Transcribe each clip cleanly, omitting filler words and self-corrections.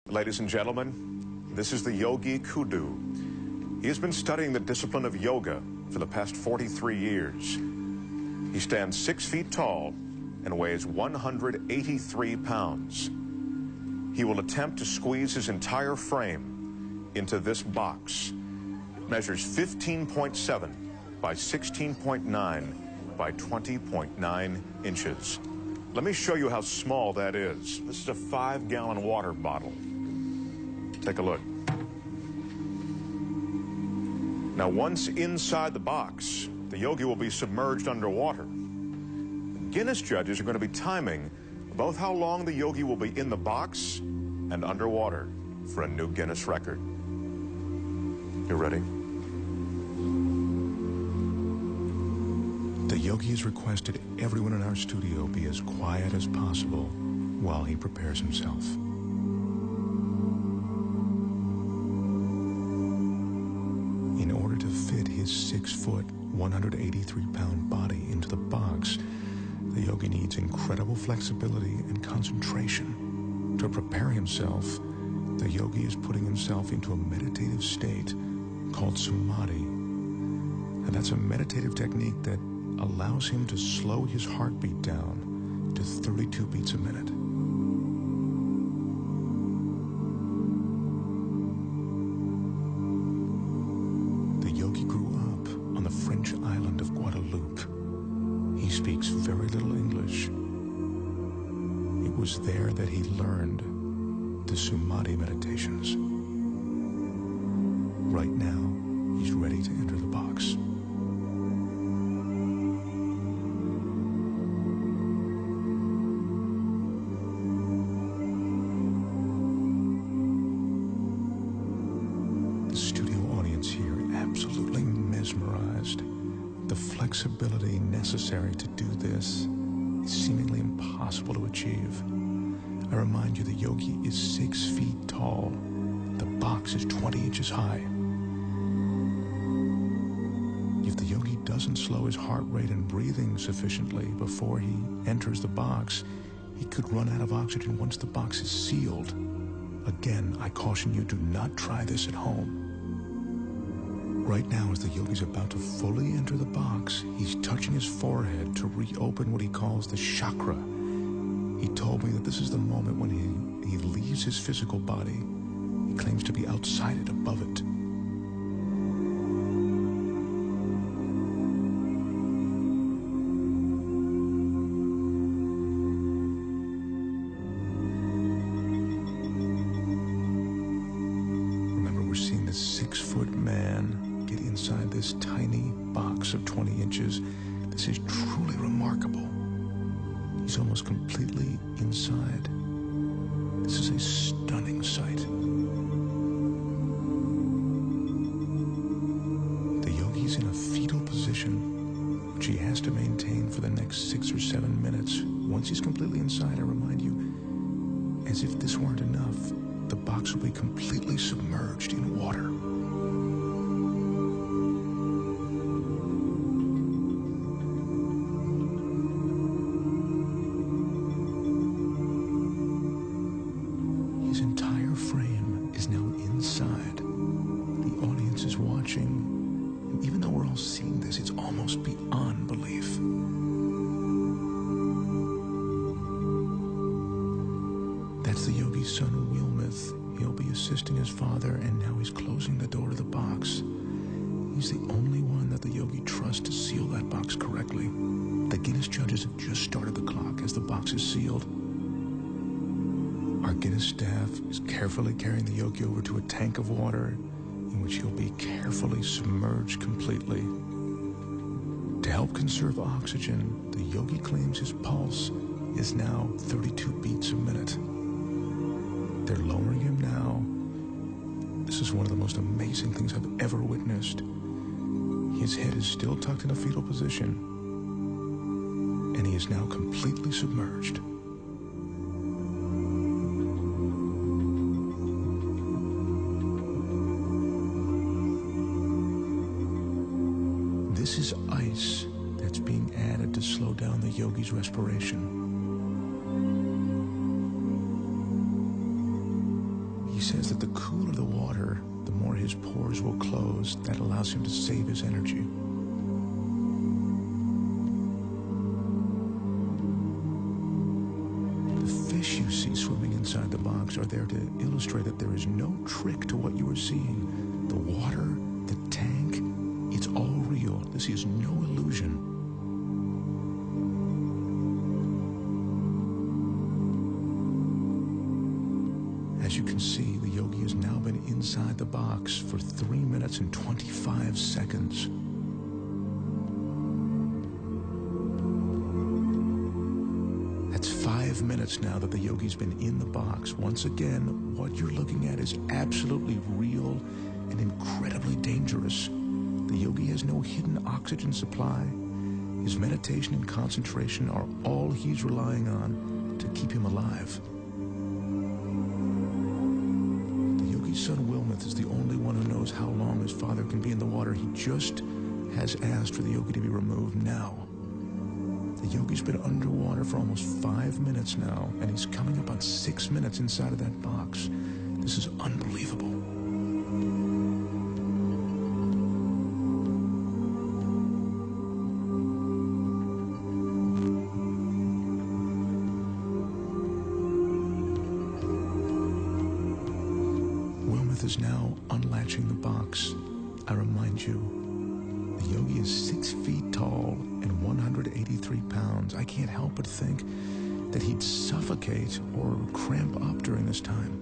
Ladies and gentlemen, this is the Yogi Kudu. He has been studying the discipline of yoga for the past 43 years. He stands 6 feet tall and weighs 183 pounds. He will attempt to squeeze his entire frame into this box. It measures 15.7 by 16.9 by 20.9 inches. Let me show you how small that is. This is a 5-gallon water bottle. Take a look. Now, once inside the box, the yogi will be submerged underwater. Guinness judges are going to be timing both how long the yogi will be in the box and underwater for a new Guinness record. You ready? The yogi has requested everyone in our studio be as quiet as possible while he prepares himself. In order to fit his 6-foot, 183-pound body into the box, the yogi needs incredible flexibility and concentration. To prepare himself, the yogi is putting himself into a meditative state called samadhi. And that's a meditative technique that allows him to slow his heartbeat down to 32 beats a minute. The yogi grew up on the French island of Guadeloupe. He speaks very little English. It was there that he learned the Samadhi meditations. Right now, he's ready to enter the box. Absolutely mesmerized. The flexibility necessary to do this is seemingly impossible to achieve. I remind you, the yogi is 6 feet tall. The box is 20 inches high. If the yogi doesn't slow his heart rate and breathing sufficiently before he enters the box, he could run out of oxygen once the box is sealed. Again, I caution you, do not try this at home. Right now, as the yogi's about to fully enter the box, he's touching his forehead to reopen what he calls the chakra. He told me that this is the moment when he leaves his physical body. He claims to be outside it, above it. Remember, we're seeing this 6-foot man get inside this tiny box of 20 inches. This is truly remarkable. He's almost completely inside. This is a stunning sight. The yogi's in a fetal position, which he has to maintain for the next 6 or 7 minutes. Once he's completely inside, I remind you, as if this weren't enough, the box will be completely submerged in water. His entire frame is now inside. The audience is watching, and even though we're all seeing this, it's almost beyond belief. That's the yogi's son, Wilmeth. He'll be assisting his father, and now he's closing the door to the box. He's the only one that the yogi trusts to seal that box correctly. The Guinness judges have just started the clock as the box is sealed. Our Guinness staff is carefully carrying the yogi over to a tank of water in which he'll be carefully submerged completely. To help conserve oxygen, the yogi claims his pulse is now 32 beats a minute. They're lowering him now. This is one of the most amazing things I've ever witnessed. His head is still tucked in a fetal position, and he is now completely submerged. This is ice that's being added to slow down the yogi's respiration. He says that the cooler the water, the more his pores will close. That allows him to save his energy. The fish you see swimming inside the box are there to illustrate that there is no trick to what you are seeing. The water, the tank, it's all real. This is no illusion. As you can see, the yogi has now been inside the box for 3 minutes and 25 seconds. That's 5 minutes now that the yogi's been in the box. Once again, what you're looking at is absolutely real and incredibly dangerous. The yogi has no hidden oxygen supply. His meditation and concentration are all he's relying on to keep him alive. Son Wilmoth is the only one who knows how long his father can be in the water. He just has asked for the yogi to be removed now. The yogi's been underwater for almost 5 minutes now, and he's coming up on 6 minutes inside of that box. This is unbelievable. Is now unlatching the box. I remind you, the yogi is 6 feet tall and 183 pounds. I can't help but think that he'd suffocate or cramp up during this time.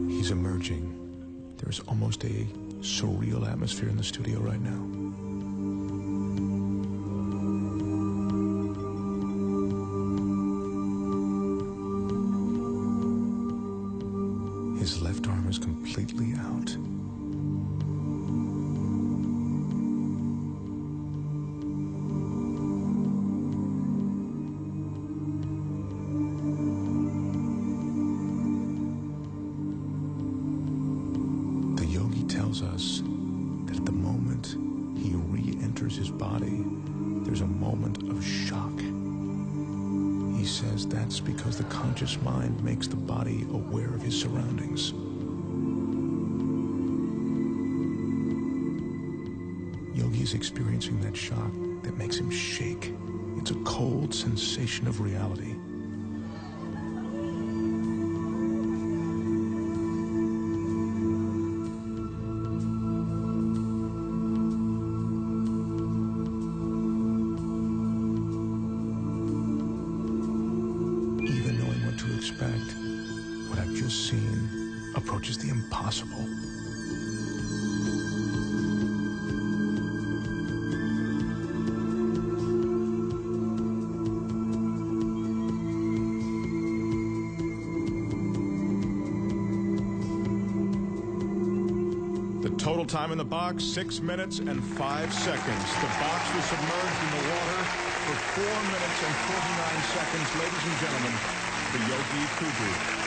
He's emerging. There's almost a surreal atmosphere in the studio right now. His left arm is completely out. The yogi tells us that at the moment he re-enters his body, there's a moment of shock. He says that's because the conscious mind makes the body aware of his surroundings. Yogi is experiencing that shock that makes him shake. It's a cold sensation of reality. Expect, what I've just seen approaches the impossible. The total time in the box, 6 minutes and 5 seconds. The box was submerged in the water for 4 minutes and 49 seconds. Ladies and gentlemen, the Yogi Kudu.